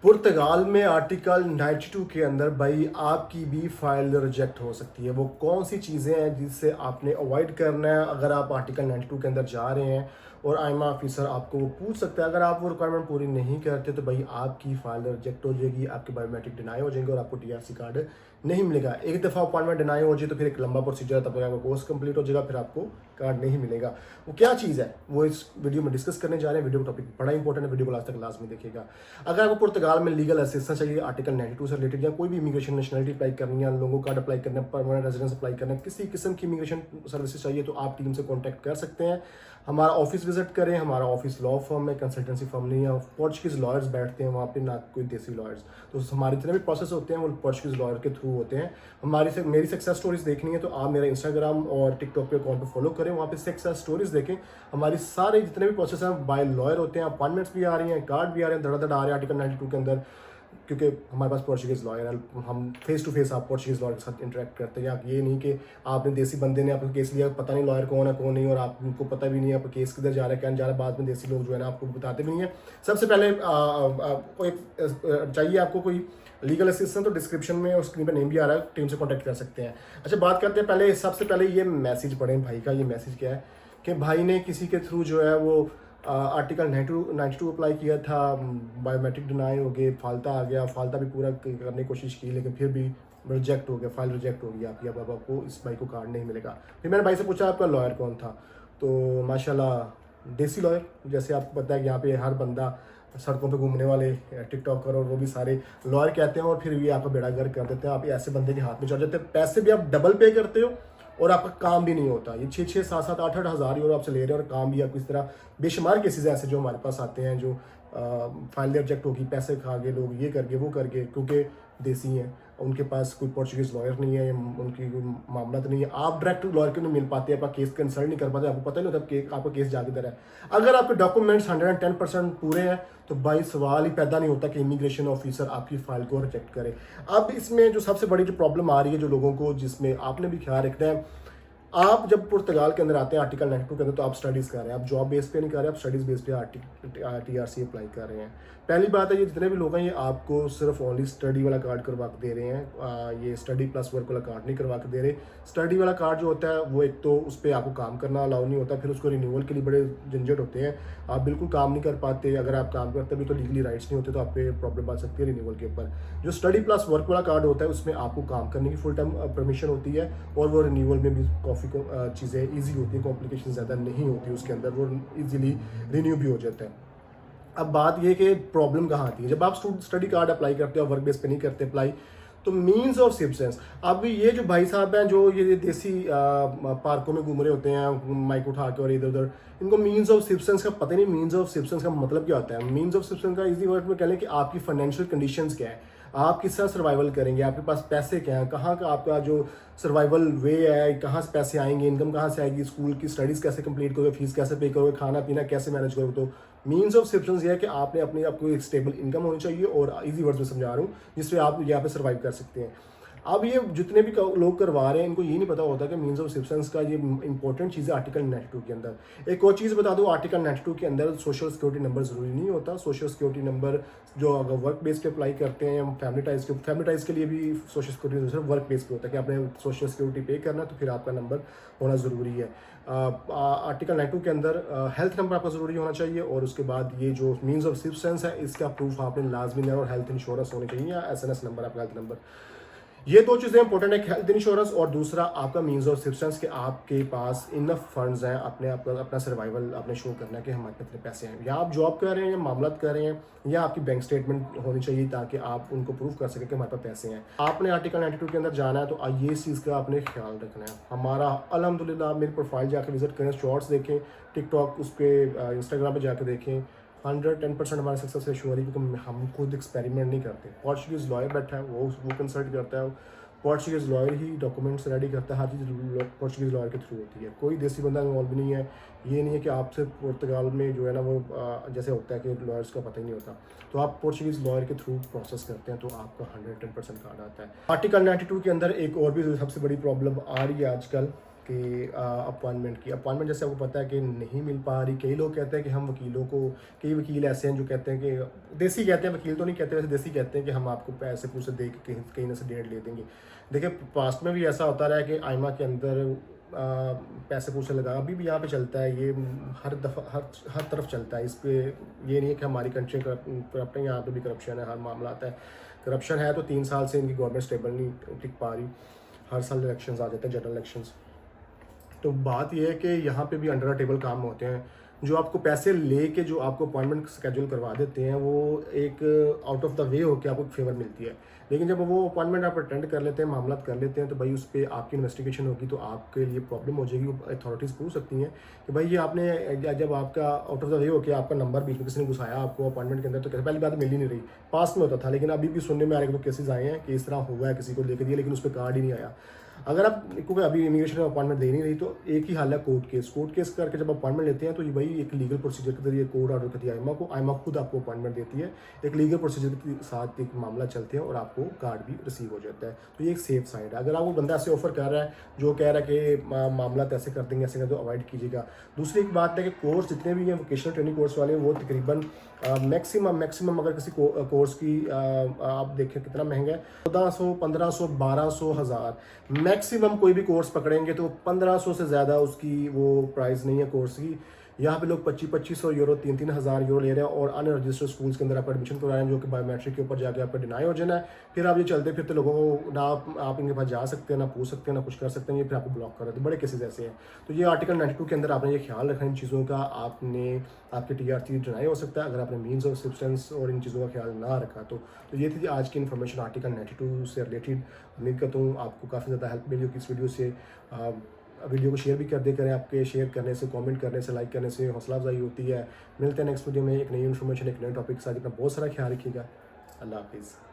पुर्तगाल में आर्टिकल 92 के अंदर भाई आपकी भी फाइल रिजेक्ट हो सकती है। वो कौन सी चीज़ें हैं जिससे आपने अवॉइड करना है अगर आप आर्टिकल 92 के अंदर जा रहे हैं और आईमा ऑफिसर आपको वो पूछ सकता है। अगर आप वो रिक्वायरमेंट पूरी नहीं करते तो भाई आपकी फाइल रिजेक्ट हो जाएगी, आपके बायोमेट्रिक डिनाई हो जाएंगे और आपको टीआरसी कार्ड नहीं मिलेगा। एक दफ़ा अपॉइंटमेंट डिनाई हो जाए तो फिर एक लंबा प्रोसीजर है, तब तक आपका कोर्स कंप्लीट हो जाएगा, फिर आपको कार्ड नहीं मिलेगा। वो क्या चीज़ है वो इस वीडियो में डिस्कस करने जा रहे हैं। वीडियो का टॉपिक बड़ा इंपॉर्टेंट है, वीडियो को लास्ट तक लाजमी देखिएगा। अगर आपको पुर्तगाल में लीगल असिस्टेंस चाहिए आर्टिकल 92 से रिलेटेड या कोई भी इमिग्रेशन नेशनलिटी अप्लाई करनी है, लोगों कार्ड अप्लाई करना है, परमानेंट रेजिडेंस अप्लाई करना है, किसी किस्म की इमिग्रेशन सर्विसेज चाहिए तो आप टीम से कॉन्टैक्ट कर सकते हैं। हमारा ऑफिस विजिट करें। हमारा ऑफिस लॉ फर्म है, कंसल्टेंसी फर्म नहीं है। पोर्चुगीज लॉयर्स बैठते हैं वहाँ पे, ना कोई देसी लॉयर्स। तो हमारे जितने भी प्रोसेस होते हैं वो पोर्चुगीज लॉयर के थ्रू होते हैं। मेरी सक्सेस स्टोरीज देखनी है तो आप मेरा इंस्टाग्राम और टिकटॉक पे अकाउंट पे फॉलो करें, वहाँ पे सक्सेस स्टोरीज देखें। हमारी सारे जितने भी प्रोसेस हैं बाय लॉयर होते हैं। अपॉइंटमेंट्स भी आ रही हैं, कार्ड भी आ रहे हैं, धड़ाधड़ आ रहे हैं आर्टिकल 92 के अंदर, क्योंकि हमारे पास पोर्चुगीज़ लॉयर है। हम फेस टू फेस आप पोर्चुगीज़ लॉयर के साथ इंटरेक्ट करते हैं। आप ये नहीं कि आपने देसी बंदे ने आपका केस लिया, पता नहीं लॉयर कौन है कौन नहीं, और आपको पता भी नहीं है आपका केस किधर जा रहा है क्या जा रहा है। बाद में देसी लोग जो है ना आपको बताते भी नहीं है। सबसे पहले चाहिए आपको कोई लीगल असिस्टेंट, तो डिस्क्रिप्शन में और स्क्रीन पर नेम भी आ रहा है, टीम से कॉन्टैक्ट कर सकते हैं। अच्छा, बात करते हैं पहले, सबसे पहले ये मैसेज पढ़ें भाई का। ये मैसेज क्या है कि भाई ने किसी के थ्रू जो है वो आर्टिकल 92 अप्लाई किया था, बायोमेट्रिक डिनाई हो गए, फालता आ गया, फालता भी पूरा करने की कोशिश की लेकिन फिर भी रिजेक्ट हो गया, फाइल रिजेक्ट हो गई आपकी। अब आपको इस भाई को कार्ड नहीं मिलेगा। फिर मैंने भाई से पूछा आपका लॉयर कौन था, तो माशाल्लाह देसी लॉयर। जैसे आपको पता है कि यहाँ पे हर बंदा सड़कों पे घूमने वाले टिकटॉकर और वो भी सारे लॉयर कहते हैं, और फिर भी आपका बेड़ा गर्क कर देते हैं। आप ऐसे बंदे के हाथ में चढ़ जाते हैं, पैसे भी आप डबल पे करते हो और आपका काम भी नहीं होता। ये 6-6, 7-7, 8-8 हज़ार यूरो आपसे ले रहे हैं और काम भी आपको इस तरह बेशुमार केसेस ऐसे जो हमारे पास आते हैं, जो फाइल रिजेक्ट होगी, पैसे खा गए लोग, ये करके वो करके, क्योंकि देसी हैं, उनके पास कोई पोर्चुगीज़ लॉयर नहीं है, उनकी कोई मामला नहीं है। आप डायरेक्ट लॉयर के नहीं मिल पाते, आपका केस कंसल्ट नहीं कर पाते, आपको पता नहीं होता आपका केस जाके दर है। अगर आपके डॉक्यूमेंट्स 110% पूरे हैं तो भाई सवाल ही पैदा नहीं होता कि इमिग्रेशन ऑफिसर आपकी फाइल को रिजेक्ट करे। अब इसमें जो सबसे बड़ी जो प्रॉब्लम आ रही है जो लोगों को, जिसमें आपने भी ख्याल रखना है, आप जब पुर्तगाल के अंदर आते हैं आर्टिकल 92 के अंदर, तो आप स्टडीज़ कर रहे हैं, आप जॉब बेस पे नहीं कर रहे, आप स्टडीज़ बेस पे टीआरसी अप्लाई कर रहे हैं। पहली बात है, ये जितने भी लोग हैं ये आपको सिर्फ ओनली स्टडी वाला कार्ड करवा के दे रहे हैं। ये स्टडी प्लस वर्क वाला कार्ड नहीं करवा के दे रहे। स्टडी वाला कार्ड जो होता है वो एक तो उस पर आपको काम करना अलाउ नहीं होता, फिर उसको रिन्यूअल के लिए बड़े झंझट होते हैं, आप बिल्कुल काम नहीं कर पाते। अगर आप काम करते भी तो लीगली राइट्स नहीं होते, तो आप पे प्रॉब्लम आ सकती है रिन्यूअल के ऊपर। जो स्टडी प्लस वर्क वाला कार्ड होता है उसमें आपको काम करने की फुल टाइम परमिशन होती है, और वो रिन्यूअल में भी काफ़ी चीज़ें ईजी होती है, कॉम्प्लिकेशन ज़्यादा नहीं होती उसके अंदर, वो ईजिली रिन्यू भी हो जाता है। अब बात ये कि प्रॉब्लम कहाँ आती है, जब आप स्टडी कार्ड अप्लाई करते हो, वर्क बेस पे नहीं करते अप्लाई, तो मीन्स ऑफ सब्सिस्टेंस। अब ये जो भाई साहब हैं जो ये देसी पार्कों में घूम रहे होते हैं माइक उठा के और इधर उधर, इनको मीन्स ऑफ सब्सिस्टेंस का पता नहीं। मीन्स ऑफ सब्सिस्टेंस का मतलब क्या होता है? मीन्स ऑफ सब्सिस्टेंस का इजी वर्ड में कह लें कि आपकी फाइनेंशियल कंडीशंस क्या है, आप किस तरह सर्वाइवल करेंगे, आपके पास पैसे क्या हैं, कहाँ का आपका जो सर्वाइवल वे है, कहाँ से पैसे आएंगे, इनकम कहाँ से आएगी, स्कूल की स्टडीज़ कैसे कंप्लीट करोगे, फीस कैसे पे करोगे, खाना पीना कैसे मैनेज करोगे। तो मीन्स ऑफ सब्सिस्टेंस ये है कि आपने अपनी आपको एक स्टेबल इनकम होनी चाहिए, और इजी वर्ड्स में समझा रहा हूँ जिससे आप यहाँ पे सर्वाइव कर सकते हैं। अब ये जितने भी लोग करवा रहे हैं इनको ये नहीं पता होता कि मीन्स ऑफ सब्सिस्टेंस का ये इंपॉर्टेंट चीज़ है आर्टिकल 92 के अंदर। एक और चीज़ बता दूं, आर्टिकल 92 के अंदर सोशल सिक्योरिटी नंबर ज़रूरी नहीं होता। सोशल सिक्योरिटी नंबर जो अगर वर्क बेस पे अप्लाई करते हैं, फैमिली टाइज के लिए भी social security number work base पे होता है कि आपने सोशल सिक्योरिटी पे करना है तो फिर आपका नंबर होना ज़रूरी है। आर्टिकल 92 के अंदर हेल्थ नंबर आपका ज़रूरी होना चाहिए, और उसके बाद ये जो मीन्स ऑफ सब्सिस्टेंस है इसका प्रूफ आपने लाजमी है, और हेल्थ इंश्योरेंस होनी चाहिए या एसएनएस नंबर आपका हेल्थ नंबर। ये दो चीज़ें इंपॉर्टेंट है, हेल्थ इंश्योरेंस और दूसरा आपका मीन्स ऑफ सब्सिस्टेंस, कि आपके पास इनफ फंड्स हैं अपने अपना सर्वाइवल आपने शो करना है कि हमारे पास इतने पैसे हैं। या आप जॉब कर रहे हैं या मामला कर रहे हैं, या आपकी बैंक स्टेटमेंट होनी चाहिए ताकि आप उनको प्रूव कर सकें कि हमारे पास पैसे हैं। आपने आर्टिकल 92 के अंदर जाना है तो ये इस चीज़ का आपने ख्याल रखना है। हमारा अल्हम्दुलिल्लाह मेरी प्रोफाइल जाकर विजिट करें, शॉर्ट्स देखें, टिकटॉक उस पर इंस्टाग्राम पर जाकर देखें, 110% हमारा सक्सेस रेशो हो रही है, क्योंकि हम खुद एक्सपेरिमेंट नहीं करते। पोर्चुगीज़ लॉयर बैठा है, वो कंसल्ट करता है, पोर्चुगीज़ लॉयर ही डॉक्यूमेंट्स रेडी करता है, हर चीज़ पोर्चुगीज़ लॉयर के थ्रू होती है, कोई देसी बंदा इन्वॉल्व नहीं है। ये नहीं है कि आपसे पुर्तगाल में जो है ना वो जैसे होता है कि लॉयर्स का पता ही नहीं होता, तो आप पोर्चुगीज़ लॉयर के थ्रू प्रोसेस करते हैं तो आपका 110% कार्ड आता है। आर्टिकल 92 के अंदर एक और भी सबसे बड़ी प्रॉब्लम आ रही है आजकल कि अपॉइंटमेंट की अपॉइंटमेंट जैसे आपको पता है कि नहीं मिल पा रही। कई लोग कहते हैं कि हम वकीलों को, कई वकील ऐसे हैं जो कहते हैं कि देसी कहते हैं, वकील तो नहीं कहते, वैसे देसी कहते हैं कि हम आपको पैसे पूसे दे के कहीं कहीं ना से डेट ले देंगे। देखिए पास्ट में भी ऐसा होता रहा है कि आइमा के अंदर पैसे पूसे लगा, अभी भी यहाँ पे चलता है ये, हर दफ़ा हर तरफ चलता है। इस पे ये नहीं है कि हमारी कंट्री करप्ट है, यहाँ पे भी करप्शन है, हर मामला आता है। करप्शन है तो 3 साल से इनकी गवर्नमेंट स्टेबल नहीं टिक पा रही, हर साल इलेक्शंस आ जाते हैं, जनरल इलेक्शंस। तो बात यह है कि यहाँ पे भी अंडर टेबल काम होते हैं, जो आपको पैसे लेके जो आपको अपॉइंटमेंट स्केड्यूल करवा देते हैं, वो एक आउट ऑफ द वे होकर आपको फेवर मिलती है। लेकिन जब वो अपॉइंटमेंट आप अटेंड कर लेते हैं, मामला कर लेते हैं, तो भाई उस पर आपकी इन्वेस्टिगेशन होगी, तो आपके लिए प्रॉब्लम हो जाएगी। अथॉरिटीज़ पूछ सकती हैं कि भाई ये आपने, जब आपका आउट ऑफ द वे होकर आपका नंबर बीच में किसी ने घुसाया आपको अपॉइंटमेंट के अंदर, तो पहली बात मिल ही नहीं रही। पास में होता था, लेकिन अभी भी सुनने में आ रहे हैं, केसेस आए हैं कि इस तरह हुआ है, किसी को लेकर दिया लेकिन उस पर कार्ड ही नहीं आया। अगर आप, क्योंकि अभी इमिग्रेशन में अपॉइंटमेंट दे नहीं रही, तो एक ही हाल है कोर्ट केस करके जब अपॉइंटमेंट लेते हैं, तो ये भाई एक लीगल प्रोसीजर के जरिए कोर्ट ऑर्डर करती है आइमा को, आइमा खुद आपको अपॉइंटमेंट देती है, एक लीगल प्रोसीजर के साथ एक मामला चलते हैं और आपको कार्ड भी रिसीव हो जाता है। तो ये एक सेफ साइड है। अगर आपको बंदा ऐसे ऑफर कर रहा है जो कह रहा है कि मामला तो ऐसे कर देंगे ऐसे कर, तो अवॉइड कीजिएगा। दूसरी एक बात है कि कोर्स जितने भी हैं वोकेशनल ट्रेनिंग कोर्स वाले, वो तकरीबन मैक्सिमम अगर किसी कोर्स की आप देखें कितना महंगा है, 1400, 1500, 1200, 1000 मैक्सिमम कोई भी कोर्स पकड़ेंगे तो 1500 से ज़्यादा उसकी वो प्राइस नहीं है कोर्स की। यहाँ पे लोग 2500 यूरो, 3000 यूरो ले रहे हैं, और अनरजिस्टर्ड स्कूल्स के अंदर आप एडमिशन करवा रहे हैं, जो कि बायोमेट्रिक के ऊपर जाके आपका डिनाई हो जाना है। फिर आप ये चलते फिरते लोगों को ना आप इनके पास जा सकते हैं, ना पूछ सकते हैं, ना कुछ कर सकते हैं, ये फिर आपको ब्लॉक कर देते हैं। बड़े केसेस ऐसे हैं। तो ये आर्टिकल 92 के अंदर आपने ये ख्याल रखना इन चीज़ों का, आपने आपके TRC डिनाई हो सकता है अगर आपने मीन्स ऑफ सब्सटेंस और इन चीज़ों का ख्याल ना रखा। तो ये थी आज की इन्फॉर्मेशन आर्टिकल 92 से रिलेटेड। उम्मीद करता हूँ आपको काफ़ी ज़्यादा हेल्प मिली होगी इस वीडियो से। वीडियो को शेयर भी कर दे करें, आपके शेयर करने से, कमेंट करने से, लाइक करने से हौसला अफजाई होती है। मिलते हैं नेक्स्ट वीडियो में एक नई इन्फॉर्मेशन, एक नए टॉपिक के साथ। अपना बहुत सारा ख्याल रखिएगा। अल्लाह हाफिज़।